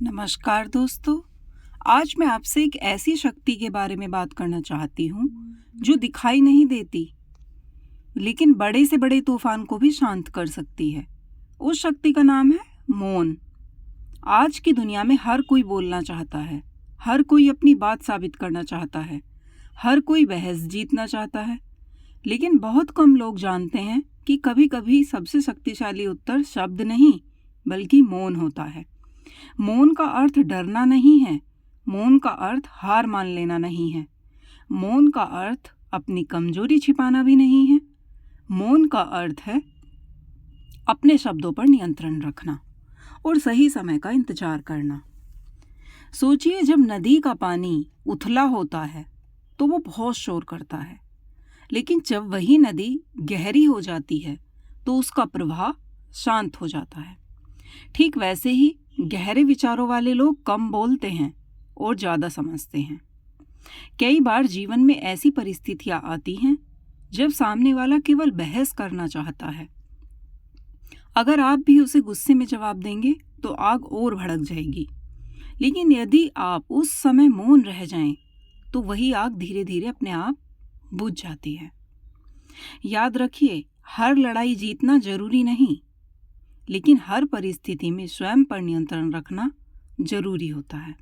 नमस्कार दोस्तों। आज मैं आपसे एक ऐसी शक्ति के बारे में बात करना चाहती हूँ जो दिखाई नहीं देती लेकिन बड़े से बड़े तूफान को भी शांत कर सकती है। उस शक्ति का नाम है मौन। आज की दुनिया में हर कोई बोलना चाहता है, हर कोई अपनी बात साबित करना चाहता है, हर कोई बहस जीतना चाहता है, लेकिन बहुत कम लोग जानते हैं कि कभी कभी सबसे शक्तिशाली उत्तर शब्द नहीं बल्कि मौन होता है। मौन का अर्थ डरना नहीं है, मौन का अर्थ हार मान लेना नहीं है, मौन का अर्थ अपनी कमजोरी छिपाना भी नहीं है। मौन का अर्थ है अपने शब्दों पर नियंत्रण रखना और सही समय का इंतजार करना। सोचिए, जब नदी का पानी उथला होता है तो वो बहुत शोर करता है, लेकिन जब वही नदी गहरी हो जाती है तो उसका प्रवाह शांत हो जाता है। ठीक वैसे ही गहरे विचारों वाले लोग कम बोलते हैं और ज़्यादा समझते हैं। कई बार जीवन में ऐसी परिस्थितियां आती हैं जब सामने वाला केवल बहस करना चाहता है। अगर आप भी उसे गुस्से में जवाब देंगे तो आग और भड़क जाएगी, लेकिन यदि आप उस समय मौन रह जाएं तो वही आग धीरे धीरे अपने आप बुझ जाती है। याद रखिए, हर लड़ाई जीतना जरूरी नहीं, लेकिन हर परिस्थिति में स्वयं पर नियंत्रण रखना जरूरी होता है।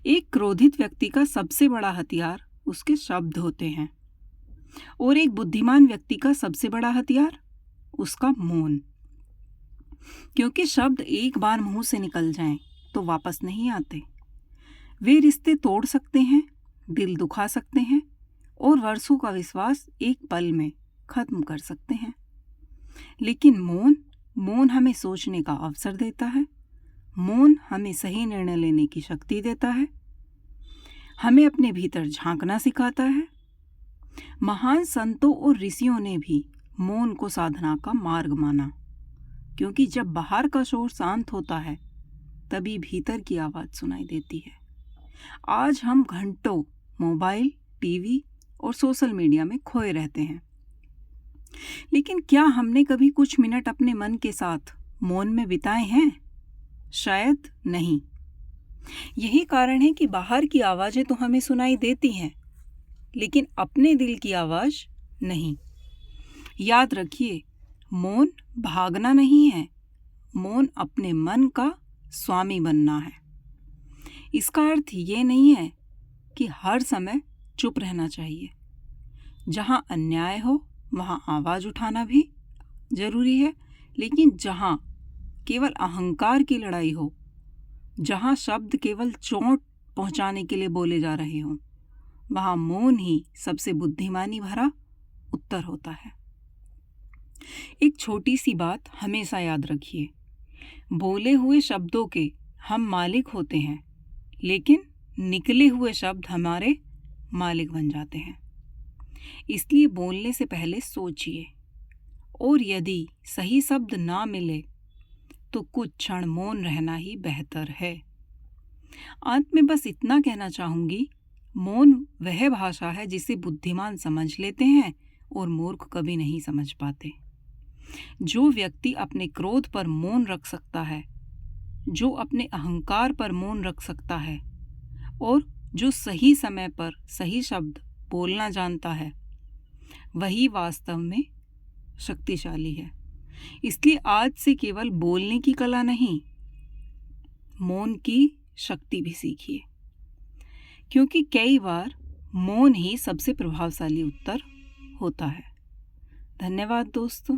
एक क्रोधित व्यक्ति का सबसे बड़ा हथियार उसके शब्द होते हैं और एक बुद्धिमान व्यक्ति का सबसे बड़ा हथियार उसका मौन। क्योंकि शब्द एक बार मुंह से निकल जाएं तो वापस नहीं आते। वे रिश्ते तोड़ सकते हैं, दिल दुखा सकते हैं और वर्षों का विश्वास एक पल में खत्म कर सकते हैं। लेकिन मौन हमें सोचने का अवसर देता है। मौन हमें सही निर्णय लेने की शक्ति देता है, हमें अपने भीतर झांकना सिखाता है। महान संतों और ऋषियों ने भी मौन को साधना का मार्ग माना, क्योंकि जब बाहर का शोर शांत होता है तभी भीतर की आवाज सुनाई देती है। आज हम घंटों मोबाइल, टीवी और सोशल मीडिया में खोए रहते हैं, लेकिन क्या हमने कभी कुछ मिनट अपने मन के साथ मौन में बिताए हैं? शायद नहीं। यही कारण है कि बाहर की आवाजें तो हमें सुनाई देती हैं, लेकिन अपने दिल की आवाज नहीं। याद रखिए, मौन भागना नहीं है, मौन अपने मन का स्वामी बनना है। इसका अर्थ ये नहीं है कि हर समय चुप रहना चाहिए। जहां अन्याय हो वहाँ आवाज़ उठाना भी जरूरी है, लेकिन जहाँ केवल अहंकार की लड़ाई हो, जहाँ शब्द केवल चोट पहुँचाने के लिए बोले जा रहे हों, वहाँ मौन ही सबसे बुद्धिमानी भरा उत्तर होता है। एक छोटी सी बात हमेशा याद रखिए, बोले हुए शब्दों के हम मालिक होते हैं, लेकिन निकले हुए शब्द हमारे मालिक बन जाते हैं। इसलिए बोलने से पहले सोचिए, और यदि सही शब्द ना मिले तो कुछ क्षण मौन रहना ही बेहतर है। अंत में बस इतना कहना चाहूंगी, मौन वह भाषा है जिसे बुद्धिमान समझ लेते हैं और मूर्ख कभी नहीं समझ पाते। जो व्यक्ति अपने क्रोध पर मौन रख सकता है, जो अपने अहंकार पर मौन रख सकता है और जो सही समय पर सही शब्द बोलना जानता है, वही वास्तव में शक्तिशाली है। इसलिए आज से केवल बोलने की कला नहीं, मौन की शक्ति भी सीखिए, क्योंकि कई बार मौन ही सबसे प्रभावशाली उत्तर होता है। धन्यवाद दोस्तों।